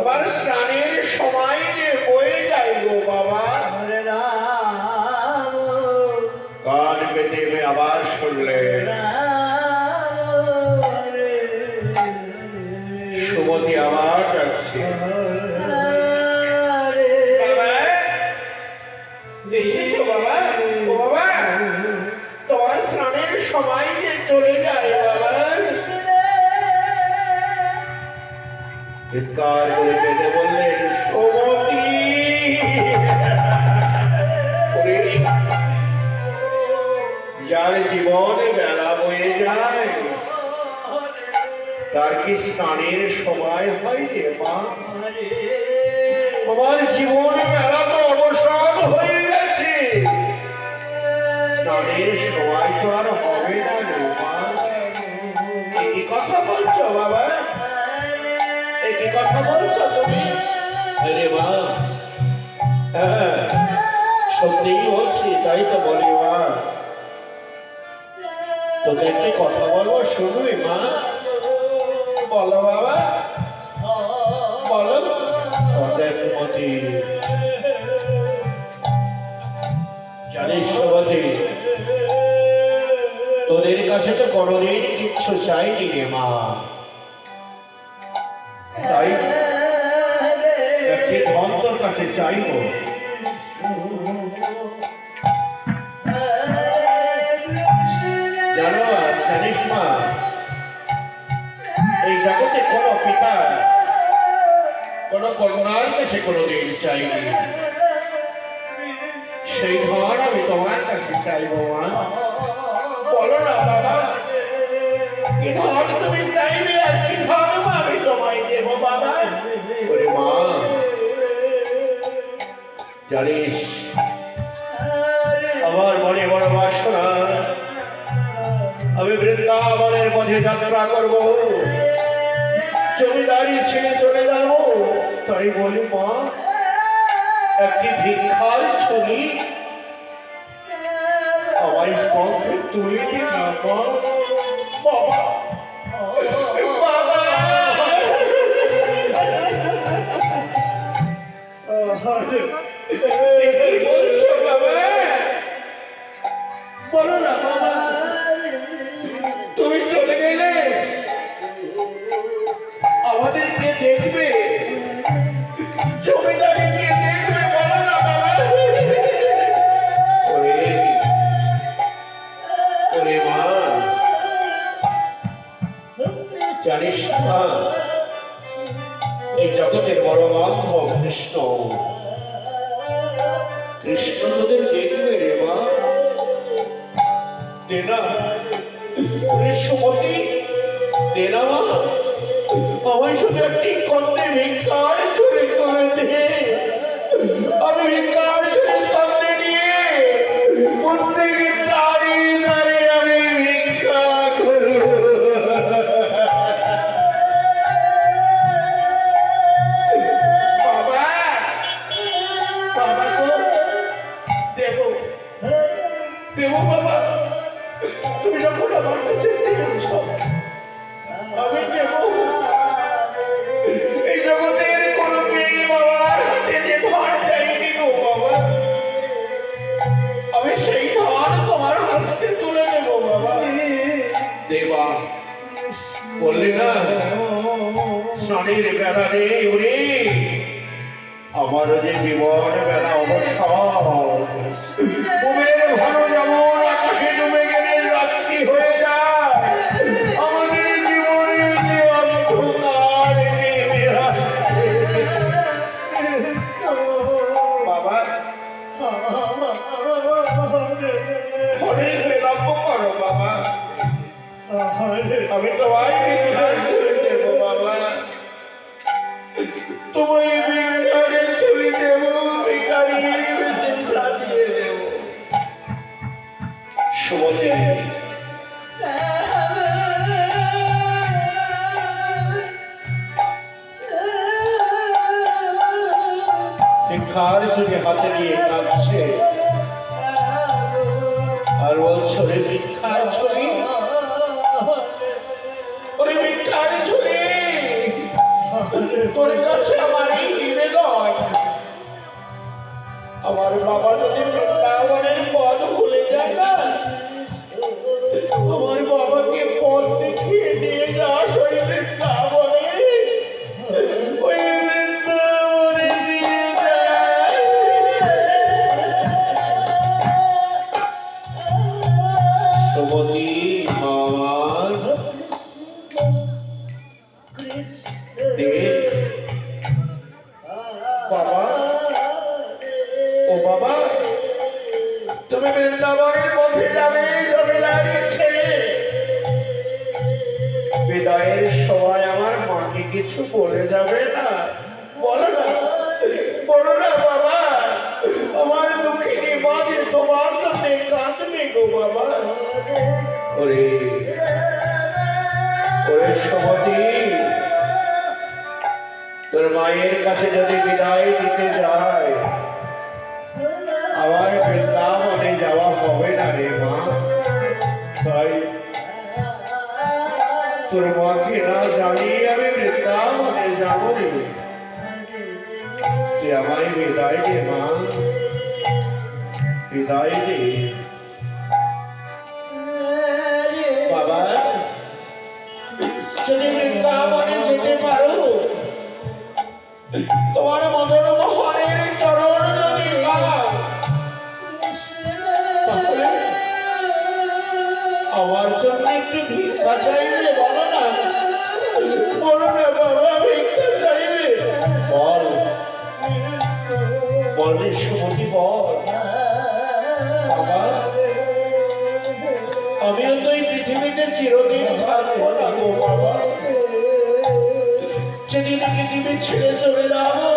আমার স্নানের সময় যে বয়ে যায় গো বাবা। কান পেতে আবার শুনলে সুমতি আবার ডাকছে, এসেছো বাবা? ও বাবা, তোমার স্নানের সময় যে চলে যায় বাবা। চিৎকার করে কেঁদে বললেন, সুমতি যার জীবনে বেলা বয়ে যায় তার কি স্নানের সময় হয় রে মা? আমার জীবন বেলা তো অবসান হয়ে গেছে, স্নানের সময় তো আর হবে না রে মা। কি কথা বলছো বাবা? কি কথা বলছো তুমি? আরে মা, হ্যাঁ সত্যিই বলছি, তাই তো বলি মা। তোকে একটি কথা বলবো, শুনবি মা? বলো বাবা, বলো। সুমতি, জানিস সুমতি, তোদের কাছে তো কোনোদিন কিচ্ছু চাইনি রে মা, তাই একটি ধন তোর কাছে চাইব। জানো জানিস মা, এই জগতে কোনো পিতা কোনো কন্যার কাছে কোনোদিন চাইনি, সেই ধন আমি তোমার কাছে চাইব মা। বলো না বাবা, কি ধন তুমি চাইবে আর কি ধন আমি তোমায় দেবো বাবা? ওরে মা, জানিস আমার মনে বড় বাসনা, আমি বৃন্দাবনের মধ্যে যাত্রা করব, জমিদারি ছেড়ে চলে যাব। তাই বলি মা, একটি ভিক্ষার ছবি আমার পক্ষে তুলে দিন না মা। বাবা বাবা, বলছো বাবা? বলো না বাবা, তুমি চলে গেলে আমাদের কে দেখবে? জমিদারি কে দেখবে? বলো না বাবা। ওরে মা, জানিস মা, এই জগতের বড় বান্ধব কৃষ্ণ, কৃষ্ণ তোদের দেখবে রে মা। দেনা সুমতি, দেনা মা, আমায় শুধু একটি কন্যে ভিক্ষার চলে করে দে। আমি ভিক্ষার কন্যে নিয়ে প্রত্যেকের দাঁড়িয়ে দাঁড়িয়ে আমি ভিক্ষা করব। বাবা বাবা গো, দেব দেব বাবা, তুমি যখন আমার কাছে চেয়েছ আমি দেব। এই জগতের কোনো মেয়ে বাবার হাতে যে ধন দেয়নি গো বাবা, আমি সেই ধন তোমার হাতে তুলে দেবো বাবা। দেবা বললি না স্নানের বেলা রে, ওরে আমার যে জীবন বেলা অবসর, ঘুমের ভালো যেমন আকাশে ডুবে গেলে রাত্রি হয়ে যায়, আমাদের জীবনে যে অন্ধকার নেমে আসে। বাবা অনেক বিলম্ব করো বাবা, আমি তোমায় ভিক্ষার চুরি দেব বাবা, তোমায় ভিক্ষারের চুরি দেব, ভিখারির ভিক্ষা দিয়ে দেব। সুমতি, ভিক্ষার ছুটি হাতে নিয়ে কাঁদছে আর বলছো রে ভিক্ষার ছবি, ওরে ভিক্ষার ছবি, তোর কাছে আমার দে বাবা, ও বাবা, তুমি বৃন্দাবনের মধ্যে যাবে জমিদারের ছেলে, বিদায়ের সময় আমার মাকে কিছু বলে যাবে না? বলো না, বলো না বাবা, আমার দুঃখিনী মা যে তোমার জন্য কাঁদবে গো বাবা। ওরে ওরে সমতি, তোর মায়ের কাছে যদি বিদায় দিতে যায় আবার বৃন্দাবনে যাওয়া হবে না রে মা। তাই তোর মাকে না জানিয়ে আমি বৃন্দাবনে যাবো রে। তুই আমায় বিদায় দে মা, বিদায় দে বাবা। যদি বৃন্দাবনে যেতে পারো, তোমার মদন মোহনের চরণ যদি পাও, আমার জন্য একটু ভিক্ষা চাইবে? বলো না, বলো না বাবা, ভিক্ষা চাইবে? বল বল সুমতি, বল বাবা। আমিও তো এই পৃথিবীতে চিরদিন থাকবো না গো বাবা। যেদিন পৃথিবী ছেড়ে চলে যাবো,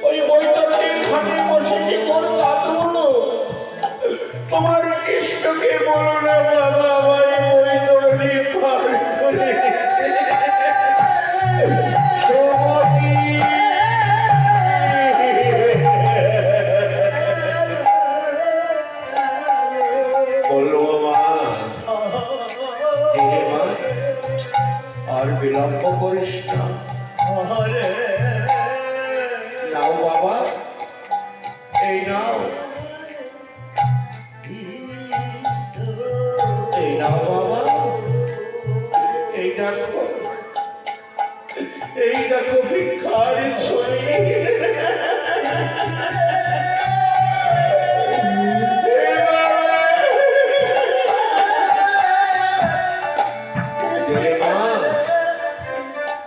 ওই বৈতরণীর ঘাটে বসে যে তোর কাঁদবো, তোমার কৃষ্ণকে বলো না বাবা আমার বৈতরণী পার করে বলবো মা। আর বিলম্ব করিস না, নাও বাবা, এই নাও, এই নাও বাবা, এই দেখো, এই দেখো ভিক্ষার ছড়ি।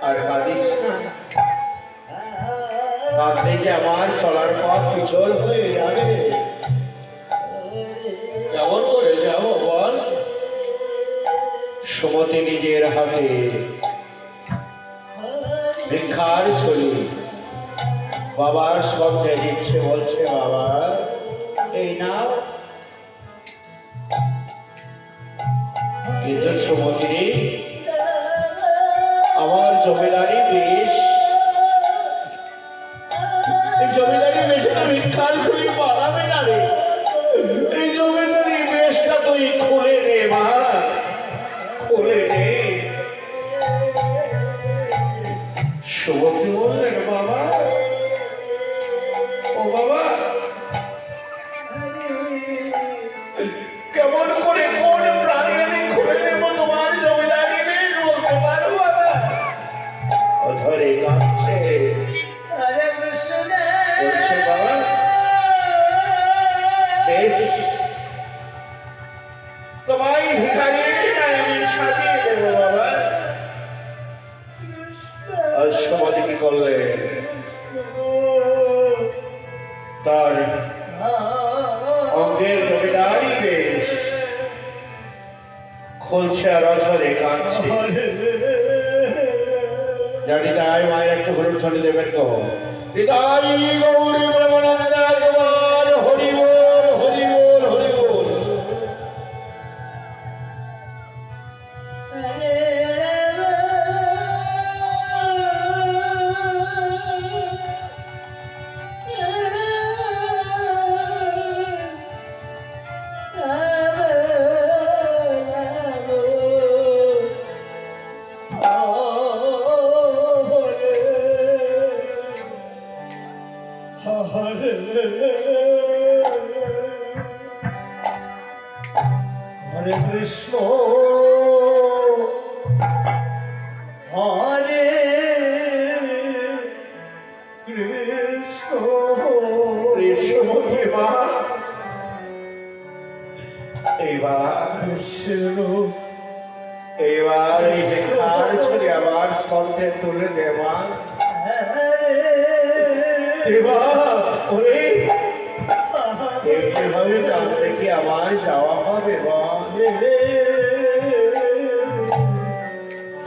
আর কাঁদিস না, কাঁদলে যে আমার চলার পথ পিছল হয়ে যাবে। কেমন করে যাবো বল? সুমতি নিজের হাতে ভিক্ষার ছড়ি বাবার শব্দে দিচ্ছে, বলছে বাবা এই নাও। কিন্তু সুমতি, আমার জমিদারি বেশ, এই জমিদারি বেশটা ভিক্ষার ছড়ি বাড়াবে না রে। এই জমিদারি বেশটা তুই খুলে রে মা, খুলে রে। সুমতি বললেন বাবা, ও বাবা, কেমন করে কোন প্রাণী আমি খুলে নেব তোমার জমিদারি বেশ বলতে পারো বাবা? অধরে কাঁদছে, বলছে বাবা বেশ, তোমায় ভিখারি আমি সাজিয়ে দেবো বাবা। আর সমাধি কি করলে? তার অঙ্গের জমিদারি বেশ খুলছে আর অঝরে কাঁদছে। জানি তাই মায়ের একটু হলুদ ছড়ি দেবেন তো। হৃদয় গৌরী ব্রহ্মানন্দার হরি বল, হরি বল, হরি বল। হরে কৃষ্ণ হরে কৃষ্ণ কৃষ্ণ মহিমা। এইবার এই ভিক্ষার ছড়ি আবার করতে তুলে দেবা দেবা ওরে দেখতে হবে কাঁদলে কি আমার যাওয়া হবে বা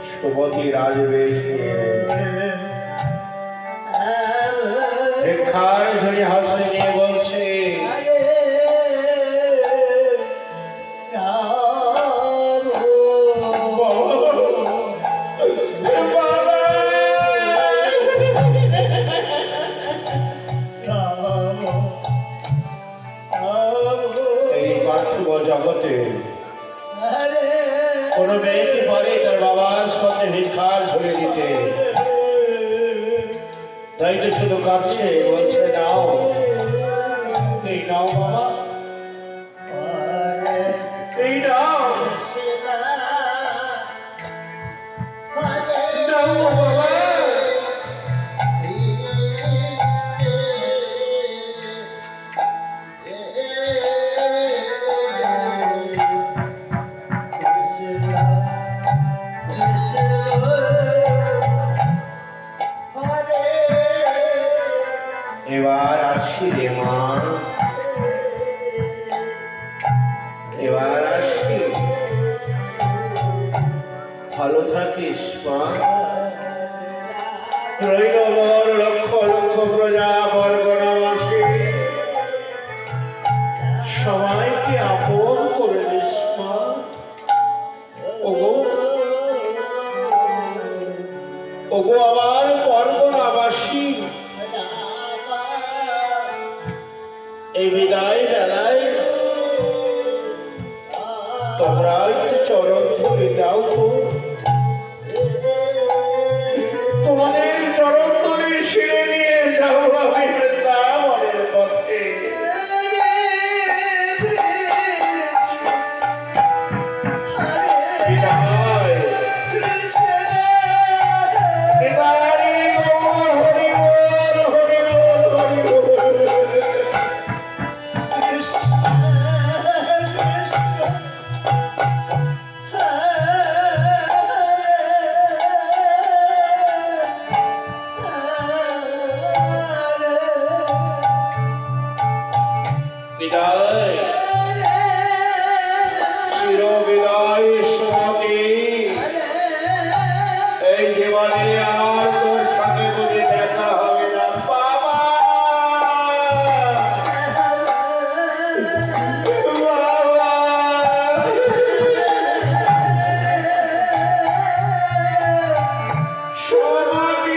সুমতি রাজবেশ রেখার ধরে হাসতে নিয়ে বলছে এই পার্থিব জগতে কোন মেয়ে কি পারে তার বাবার সাথে ভিক্ষার ধরে দিতে? তাই তো শুধু কাঁদছে, বলছে নাও, এই নাও বাবা, এই নাও, নাও বাবা। এবার আসি রে মা, এবার আসি, ভালো থাকিস মা। রইল বর লক্ষ লক্ষ প্রজা বর্গনাবাসী, সবাইকে আপন করে দিস মা। ওগো ওগো আমার বর্গনাবাসী, এই বিদায় বেলায় তোমরা একটু চরণ ধরে দাও তো, তোমাদের চরণ ধরে শিরে নিয়ে যাও আমি বৃন্দাবনের পথে। বিদায় বিদায় গৌর হরি বল, হরি বল, হরি বল। বিদায় চির বিদায় সুমতি, এই জীবনে আর তোর সঙ্গে বুঝে দেখা হবে না বাবা। বাবা সুমতি,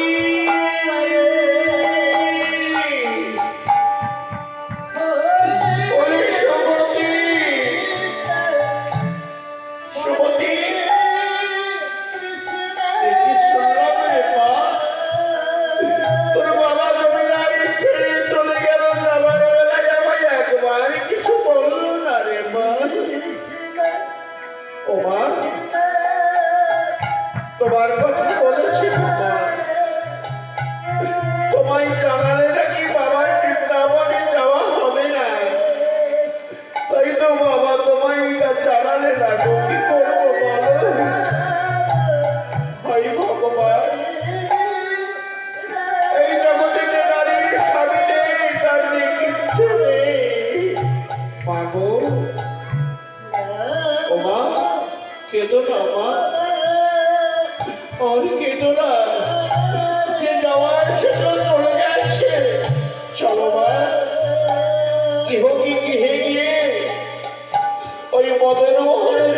তোমার কথা বলেছি তোমায় জানালে নাকি বাবার বৃন্দাবনে যাওয়া হবে না, তাই তো বাবা তোমায় জানালে না, কি করবো বলো? ভাই ভগবান, এই জগতে যে নারীর স্বামী নেই, তার নেই কিচ্ছু নেই। মাগো ও মা, কেঁদো না মা, আর কেঁদো না, যে যাওয়ার সে তো চলে গেছে। চলো মা, গৃহে গিয়ে ওই মদন মোহনের